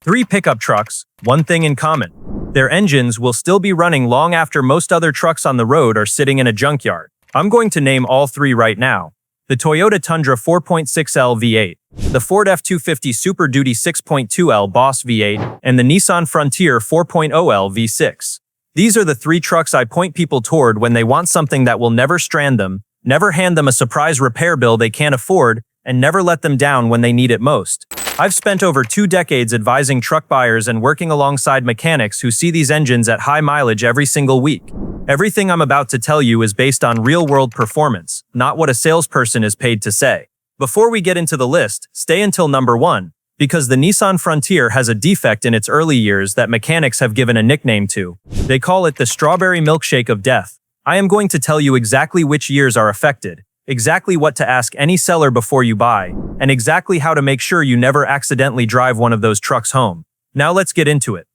3 pickup trucks, one thing in common. Their engines will still be running long after most other trucks on the road are sitting in a junkyard. I'm going to name all 3 right now. The Toyota Tundra 4.6L V8, the Ford F-250 Super Duty 6.2L Boss V8, and the Nissan Frontier 4.0L V6. These are the 3 trucks I point people toward when they want something that will never strand them, never hand them a surprise repair bill they can't afford, and never let them down when they need it most. I've spent over 2 decades advising truck buyers and working alongside mechanics who see these engines at high mileage every single week. Everything I'm about to tell you is based on real-world performance, not what a salesperson is paid to say. Before we get into the list, stay until number 1, because the Nissan Frontier has a defect in its early years that mechanics have given a nickname to. They call it the strawberry milkshake of death. I am going to tell you exactly which years are affected, exactly what to ask any seller before you buy, and exactly how to make sure you never accidentally drive one of those trucks home. Now let's get into it.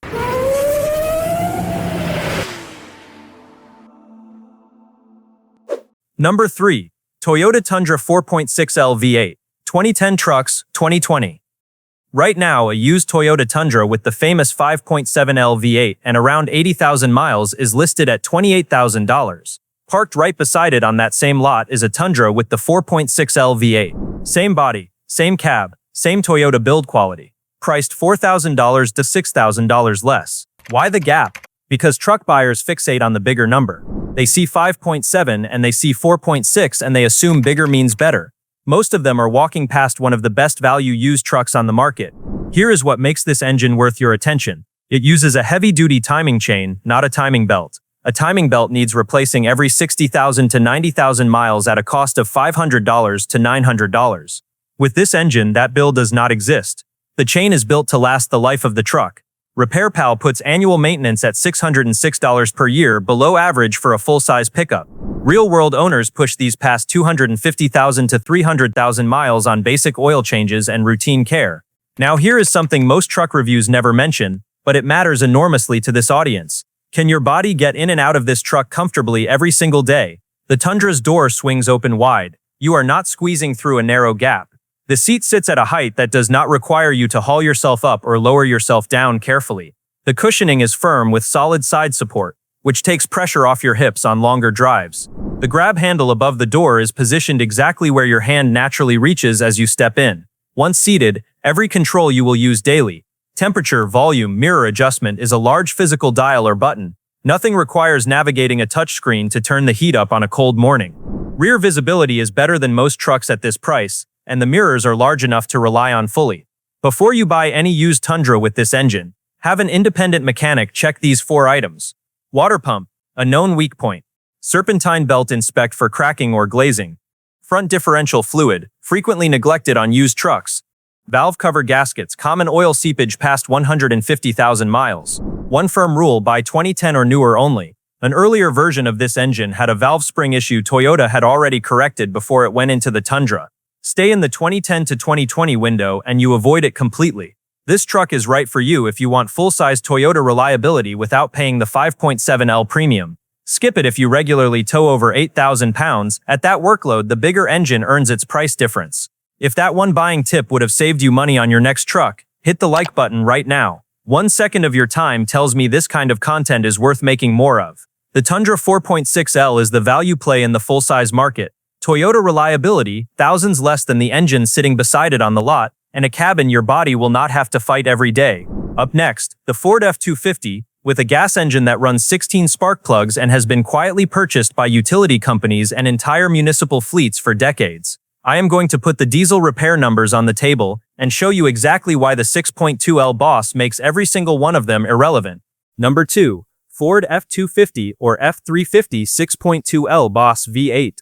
Number 3. Toyota Tundra 4.6L V8, 2010 trucks, 2020. Right now, a used Toyota Tundra with the famous 5.7L V8 and around 80,000 miles is listed at $28,000. Parked right beside it on that same lot is a Tundra with the 4.6L V8. Same body, same cab, same Toyota build quality. Priced $4,000 to $6,000 less. Why the gap? Because truck buyers fixate on the bigger number. They see 5.7 and they see 4.6 and they assume bigger means better. Most of them are walking past one of the best value used trucks on the market. Here is what makes this engine worth your attention. It uses a heavy-duty timing chain, not a timing belt. A timing belt needs replacing every 60,000 to 90,000 miles at a cost of $500 to $900. With this engine, that bill does not exist. The chain is built to last the life of the truck. RepairPal puts annual maintenance at $606 per year, below average for a full-size pickup. Real-world owners push these past 250,000 to 300,000 miles on basic oil changes and routine care. Now here is something most truck reviews never mention, but it matters enormously to this audience. Can your body get in and out of this truck comfortably every single day? The Tundra's door swings open wide. You are not squeezing through a narrow gap. The seat sits at a height that does not require you to haul yourself up or lower yourself down carefully. The cushioning is firm with solid side support, which takes pressure off your hips on longer drives. The grab handle above the door is positioned exactly where your hand naturally reaches as you step in. Once seated, every control you will use daily, temperature, volume, mirror adjustment, is a large physical dial or button. Nothing requires navigating a touchscreen to turn the heat up on a cold morning. Rear visibility is better than most trucks at this price, and the mirrors are large enough to rely on fully. Before you buy any used Tundra with this engine, have an independent mechanic check these 4 items. Water pump, a known weak point. Serpentine belt, inspect for cracking or glazing. Front differential fluid, frequently neglected on used trucks. Valve cover gaskets, common oil seepage past 150,000 miles. One firm rule: buy 2010 or newer only. An earlier version of this engine had a valve spring issue Toyota had already corrected before it went into the Tundra. Stay in the 2010 to 2020 window and you avoid it completely. This truck is right for you if you want full-size Toyota reliability without paying the 5.7L premium. Skip it if you regularly tow over 8,000 pounds. At that workload, the bigger engine earns its price difference. If that one buying tip would have saved you money on your next truck, hit the like button right now. 1 second of your time tells me this kind of content is worth making more of. The Tundra 4.6L is the value play in the full-size market. Toyota reliability, thousands less than the engine sitting beside it on the lot, and a cabin your body will not have to fight every day. Up next, the Ford F-250, with a gas engine that runs 16 spark plugs and has been quietly purchased by utility companies and entire municipal fleets for decades. I am going to put the diesel repair numbers on the table and show you exactly why the 6.2L Boss makes every single one of them irrelevant. Number 2. Ford F-250 or F-350 6.2L Boss V8.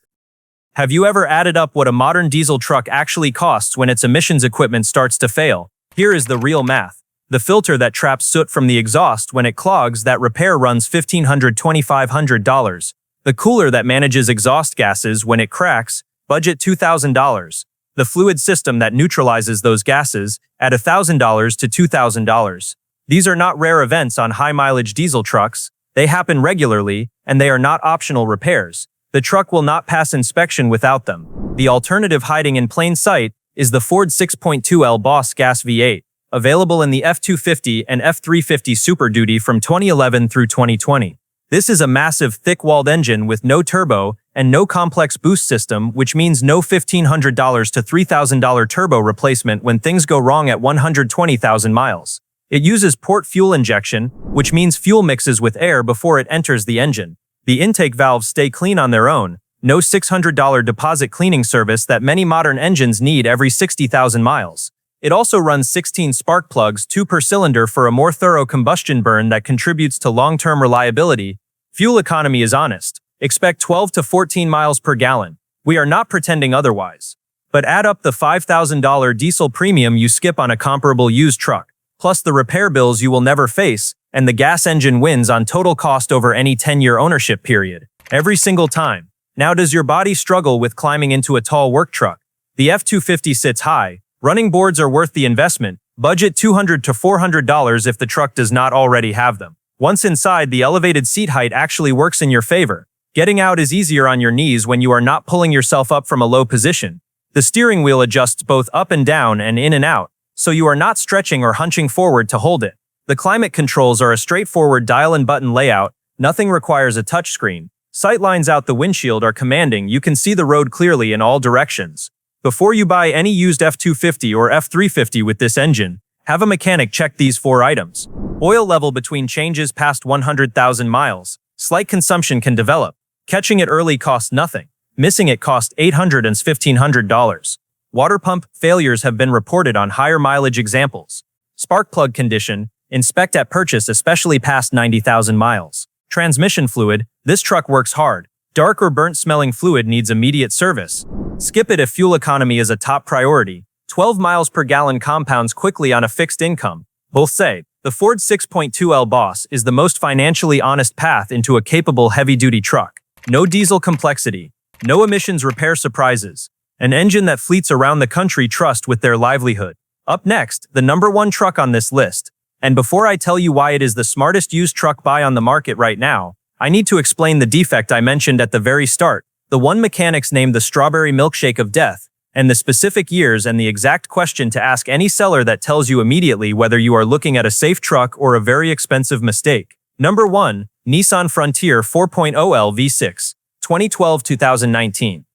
Have you ever added up what a modern diesel truck actually costs when its emissions equipment starts to fail? Here is the real math. The filter that traps soot from the exhaust when it clogs, that repair runs $1,500 to $2,500. The cooler that manages exhaust gases when it cracks, budget $2,000. The fluid system that neutralizes those gases, at $1,000 to $2,000. These are not rare events on high-mileage diesel trucks. They happen regularly, and they are not optional repairs. The truck will not pass inspection without them. The alternative hiding in plain sight is the Ford 6.2L Boss Gas V8, available in the F250 and F350 Super Duty from 2011 through 2020. This is a massive, thick-walled engine with no turbo and no complex boost system, which means no $1,500 to $3,000 turbo replacement when things go wrong at 120,000 miles. It uses port fuel injection, which means fuel mixes with air before it enters the engine. The intake valves stay clean on their own, no $600 deposit cleaning service that many modern engines need every 60,000 miles. It also runs 16 spark plugs, 2 per cylinder, for a more thorough combustion burn that contributes to long-term reliability. Fuel economy is honest. Expect 12 to 14 miles per gallon. We are not pretending otherwise. But add up the $5,000 diesel premium you skip on a comparable used truck, plus the repair bills you will never face, and the gas engine wins on total cost over any 10-year ownership period. Every single time. Now, does your body struggle with climbing into a tall work truck? The F250 sits high. Running boards are worth the investment. Budget $200 to $400 if the truck does not already have them. Once inside, the elevated seat height actually works in your favor. Getting out is easier on your knees when you are not pulling yourself up from a low position. The steering wheel adjusts both up and down and in and out, so you are not stretching or hunching forward to hold it. The climate controls are a straightforward dial and button layout. Nothing requires a touchscreen. Sight lines out the windshield are commanding. You can see the road clearly in all directions. Before you buy any used F250 or F350 with this engine, have a mechanic check these 4 items. Oil level between changes past 100,000 miles. Slight consumption can develop. Catching it early costs nothing. Missing it costs $800 and $1,500. Water pump failures have been reported on higher mileage examples. Spark plug condition. Inspect at purchase, especially past 90,000 miles. Transmission fluid. This truck works hard. Dark or burnt-smelling fluid needs immediate service. Skip it if fuel economy is a top priority. 12 miles per gallon compounds quickly on a fixed income. Both say, the Ford 6.2L Boss is the most financially honest path into a capable heavy-duty truck. No diesel complexity. No emissions repair surprises. An engine that fleets around the country trust with their livelihood. Up next, the #1 truck on this list. And before I tell you why it is the smartest used truck buy on the market right now, I need to explain the defect I mentioned at the very start, the one mechanics named the Strawberry Milkshake of Death, and the specific years and the exact question to ask any seller that tells you immediately whether you are looking at a safe truck or a very expensive mistake. Number 1. Nissan Frontier 4.0L V6, 2012-2019.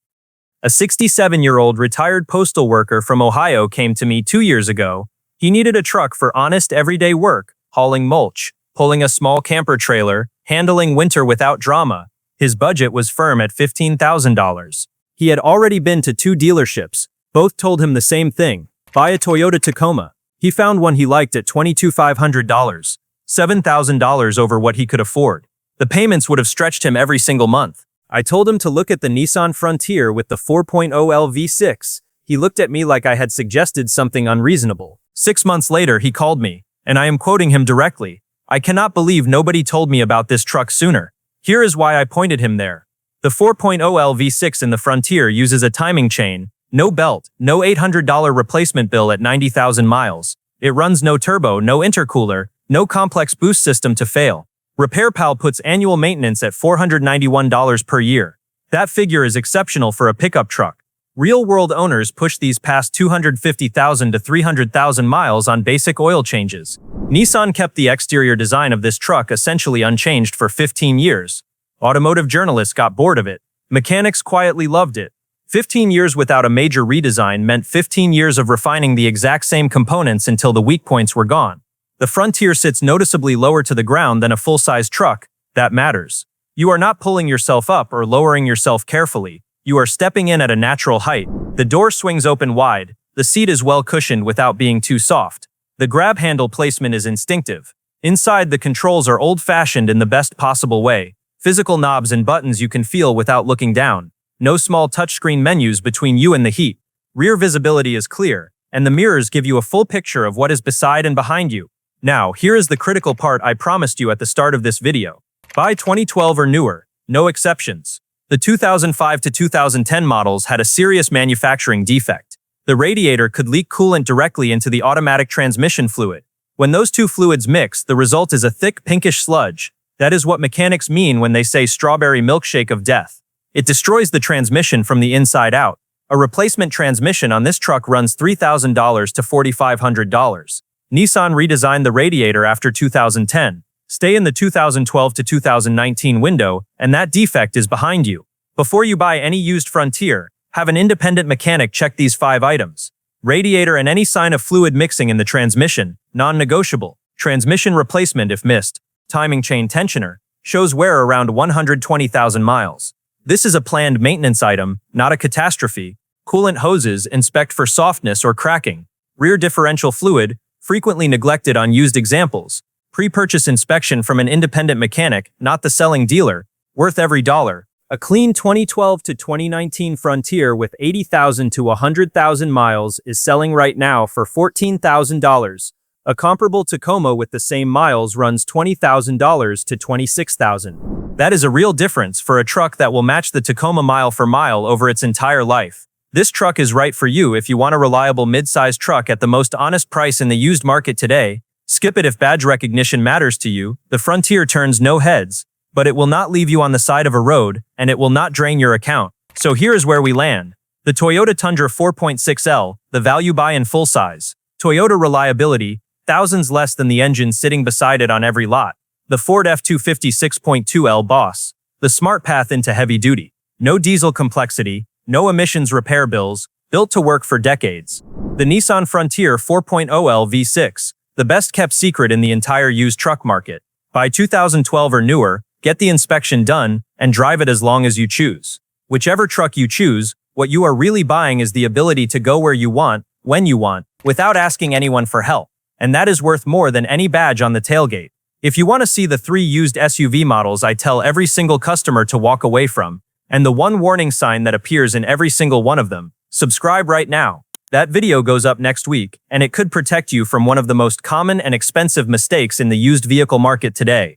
A 67-year-old retired postal worker from Ohio came to me 2 years ago. He needed a truck for honest everyday work, hauling mulch, pulling a small camper trailer, handling winter without drama. His budget was firm at $15,000. He had already been to 2 dealerships. Both told him the same thing: buy a Toyota Tacoma. He found one he liked at $22,500, $7,000 over what he could afford. The payments would have stretched him every single month. I told him to look at the Nissan Frontier with the 4.0L V6. He looked at me like I had suggested something unreasonable. 6 months later, he called me, and I am quoting him directly. I cannot believe nobody told me about this truck sooner. Here is why I pointed him there. The 4.0L V6 in the Frontier uses a timing chain, no belt, no $800 replacement bill at 90,000 miles. It runs no turbo, no intercooler, no complex boost system to fail. RepairPal puts annual maintenance at $491 per year. That figure is exceptional for a pickup truck. Real-world owners push these past 250,000 to 300,000 miles on basic oil changes. Nissan kept the exterior design of this truck essentially unchanged for 15 years. Automotive journalists got bored of it. Mechanics quietly loved it. 15 years without a major redesign meant 15 years of refining the exact same components until the weak points were gone. The Frontier sits noticeably lower to the ground than a full-size truck. That matters. You are not pulling yourself up or lowering yourself carefully. You are stepping in at a natural height. The door swings open wide. The seat is well cushioned without being too soft. The grab handle placement is instinctive. Inside, the controls are old-fashioned in the best possible way. Physical knobs and buttons you can feel without looking down. No small touchscreen menus between you and the heat. Rear visibility is clear, and the mirrors give you a full picture of what is beside and behind you. Now, here is the critical part I promised you at the start of this video. Buy 2012 or newer. No exceptions. The 2005 to 2010 models had a serious manufacturing defect. The radiator could leak coolant directly into the automatic transmission fluid. When those two fluids mix, the result is a thick pinkish sludge. That is what mechanics mean when they say strawberry milkshake of death. It destroys the transmission from the inside out. A replacement transmission on this truck runs $3,000 to $4,500. Nissan redesigned the radiator after 2010. Stay in the 2012 to 2019 window, and that defect is behind you. Before you buy any used Frontier, have an independent mechanic check these 5 items. Radiator and any sign of fluid mixing in the transmission, non-negotiable. Transmission replacement if missed. Timing chain tensioner, shows wear around 120,000 miles. This is a planned maintenance item, not a catastrophe. Coolant hoses, inspect for softness or cracking. Rear differential fluid, frequently neglected on used examples. Pre-purchase inspection from an independent mechanic, not the selling dealer, worth every dollar. A clean 2012 to 2019 Frontier with 80,000 to 100,000 miles is selling right now for $14,000. A comparable Tacoma with the same miles runs $20,000 to $26,000. That is a real difference for a truck that will match the Tacoma mile for mile over its entire life. This truck is right for you if you want a reliable mid-size truck at the most honest price in the used market today. Skip it if badge recognition matters to you. The Frontier turns no heads, but it will not leave you on the side of a road, and it will not drain your account. So here is where we land. The Toyota Tundra 4.6L, the value buy in full size. Toyota reliability, thousands less than the engine sitting beside it on every lot. The Ford F-250 6.2L Boss. The smart path into heavy duty. No diesel complexity, no emissions repair bills, built to work for decades. The Nissan Frontier 4.0L V6. The best kept secret in the entire used truck market. Buy 2012 or newer, get the inspection done, and drive it as long as you choose. Whichever truck you choose, what you are really buying is the ability to go where you want, when you want, without asking anyone for help. And that is worth more than any badge on the tailgate. If you want to see the 3 used SUV models I tell every single customer to walk away from, and the 1 warning sign that appears in every single one of them, subscribe right now. That video goes up next week, and it could protect you from one of the most common and expensive mistakes in the used vehicle market today.